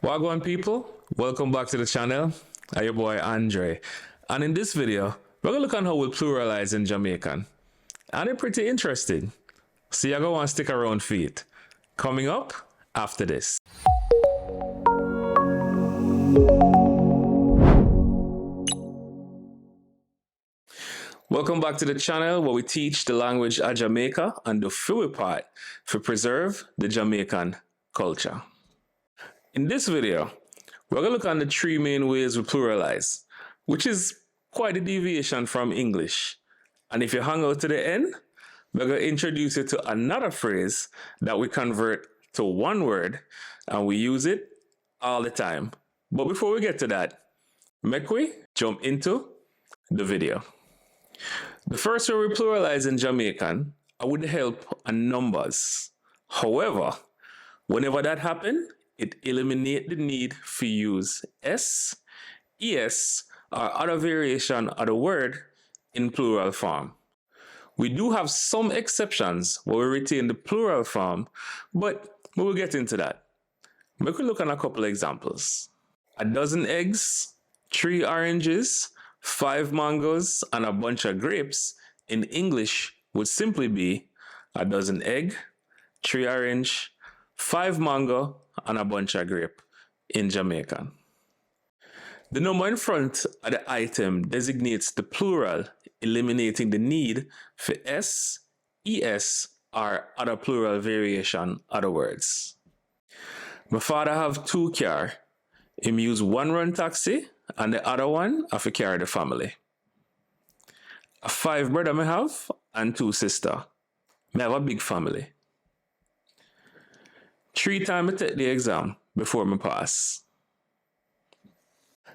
Wagwan people, welcome back to the channel. I'm your boy Andre, and in this video we're gonna look on how we pluralize in Jamaican, and it's pretty interesting. So you're gonna want to stick around for it. Coming up after this. Welcome back to the channel where we teach the language of Jamaica and the full part to preserve the Jamaican culture. In this video, we're going to look at the three main ways we pluralize, which is quite a deviation from English. And if you hang out to the end, we're going to introduce you to another phrase that we convert to one word, and we use it all the time. But before we get to that, make we jump into the video. The first way we pluralize in Jamaican are with the help of numbers. However, whenever that happens, it eliminates the need for use s, es, or other variation of the word in plural form. We do have some exceptions where we retain the plural form, but we will get into that. We could look at a couple examples. 12 eggs, 3 oranges, 5 mangoes, and a bunch of grapes in English would simply be 12 egg, 3 orange, 5 mango, and a bunch of grape in Jamaican. The number in front of the item designates the plural, eliminating the need for s, es, or other plural variation of the words. My father have 2 cars. Him use one run taxi and the other one have to carry the family. 5 brother me have and 2 sister. Me have a big family. 3 times I take the exam before me pass.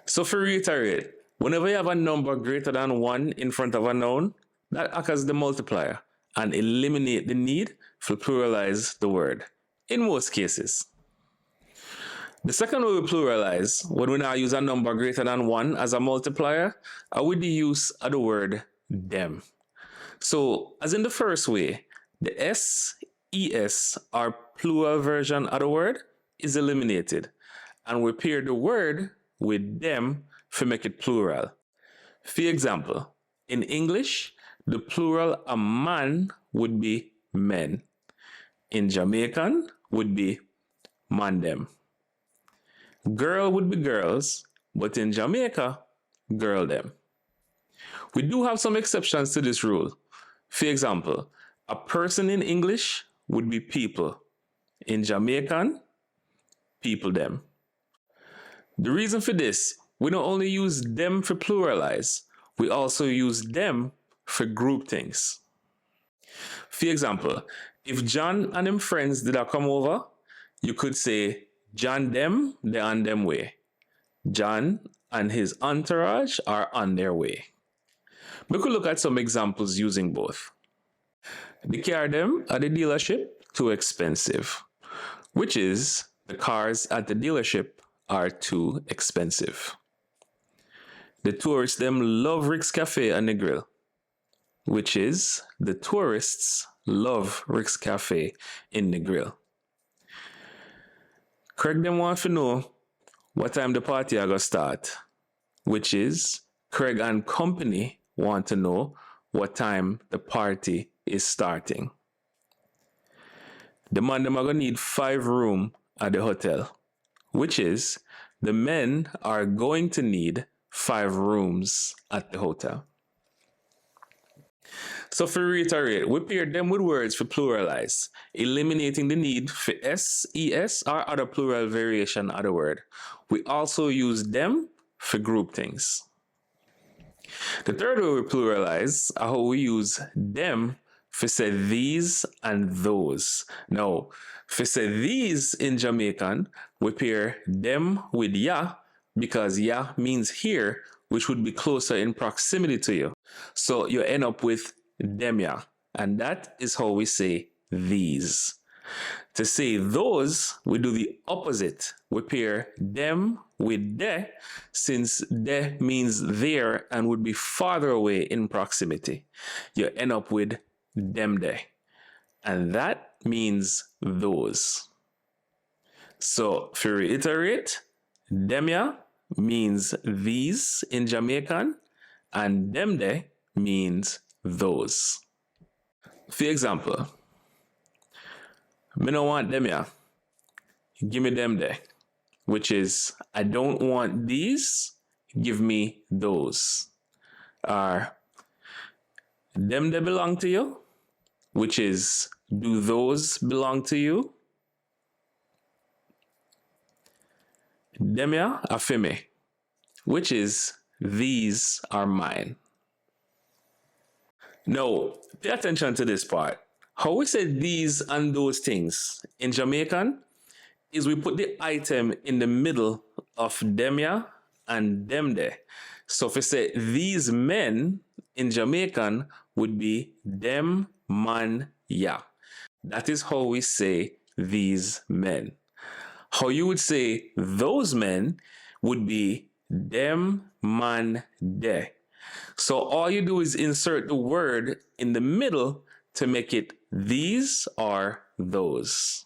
So to reiterate, whenever you have a number greater than 1 in front of a noun, that acts as the multiplier and eliminate the need to pluralize the word, in most cases. The second way we pluralize, when we now use a number greater than 1 as a multiplier, are with the use of the word them. So, as in the first way, the s, es, or plural version of the word is eliminated, and we pair the word with them to make it plural. For example, in English, the plural of man would be men. In Jamaican, would be man them. Girl would be girls, but in Jamaica, girl them. We do have some exceptions to this rule. For example, a person in English would be people. In Jamaican, people them. The reason for this, we don't only use them for pluralize, we also use them for group things. For example, if John and him friends did come over, you could say John them, they're on them way. John and his entourage are on their way. We could look at some examples using both. The car them at the dealership too expensive, which is the cars at the dealership are too expensive. The tourists them love Rick's Cafe and the grill, which is the tourists love Rick's Cafe in the grill. Craig them want to know what time the party are gonna start, which is Craig and company want to know what time the party is starting. The man them are gonna need 5 rooms at the hotel, which is the men are going to need 5 rooms at the hotel. So to reiterate, we pair them with words for pluralize, eliminating the need for s, es, or other plural variation of the word. We also use them for group things. The third way we pluralize are how we use them for say these and those. Now, for say these in Jamaican, we pair them with ya because ya means here, which would be closer in proximity to you. So you end up with them ya, and that is how we say these. To say those, we do the opposite. We pair them with de, since de means there and would be farther away in proximity. You end up with them de, and that means those. So, to reiterate, demya means these in Jamaican, and demde means those. For example, me no want demya, give me demde, which is I don't want these, give me those. Or demde belong to you, which is do those belong to you? Demya afime, which is these are mine. Now, pay attention to this part. How we say these and those things in Jamaican is we put the item in the middle of demya and demde. So if we say these men in Jamaican would be dem man ya. That is how we say these men. How you would say those men would be dem man de. So all you do is insert the word in the middle to make it these or those.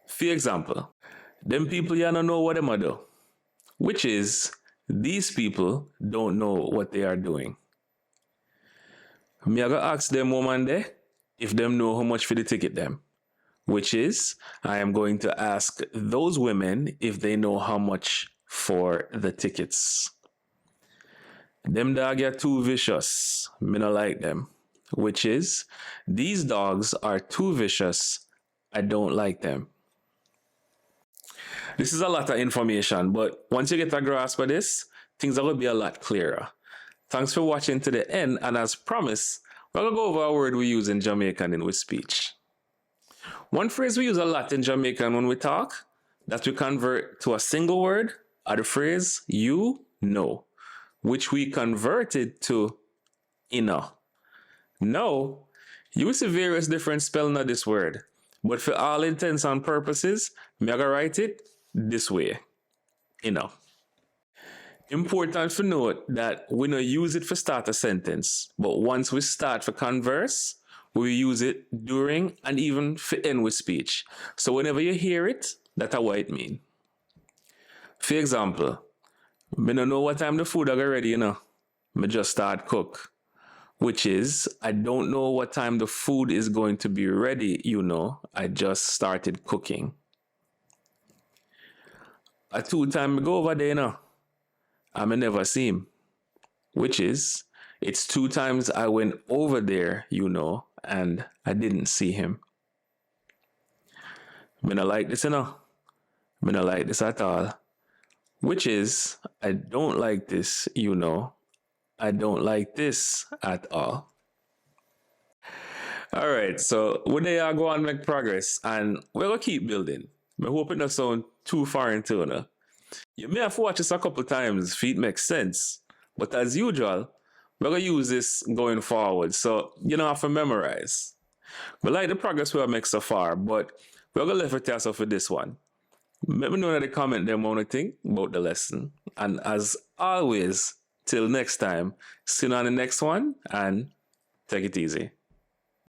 For example, them people you don't know what them are do, which is these people don't know what they are doing. Me I go ask them woman there if them know how much for the ticket them, which is I am going to ask those women if they know how much for the tickets. Them dog are too vicious. Me not like them. Which is these dogs are too vicious. I don't like them. This is a lot of information, but once you get a grasp of this, things are going to be a lot clearer. Thanks for watching to the end, and as promised, we're going to go over a word we use in Jamaican in with speech. One phrase we use a lot in Jamaican when we talk, that we convert to a single word, are the phrase you know, which we converted to ina. Now, you see various different spelling of this word, but for all intents and purposes, I'm going to write it this way, ina. Important to note that we don't use it for start a sentence, but once we start for converse, we use it during and even for end with speech. So whenever you hear it, that's what it means. For example, I don't know what time the food are ready, I just start cook. Which is, I don't know what time the food is going to be ready, I just started cooking. A 2 time I go over there, I may never see him. Which is, it's 2 times I went over there, and I didn't see him. I don't like this, I don't like this at all. Which is, I don't like this, I don't like this at all. All right, so we there go and make progress, and we're going to keep building. I hope it doesn't sound too foreign to you. You may have to watch this a couple times if it makes sense, but as usual, we're going to use this going forward, so you don't have to memorize. We like the progress we have made so far, but we're going to leave it to yourself for this one. Let me know in the comment them what you think about the lesson. And as always, till next time, see you on the next one and take it easy.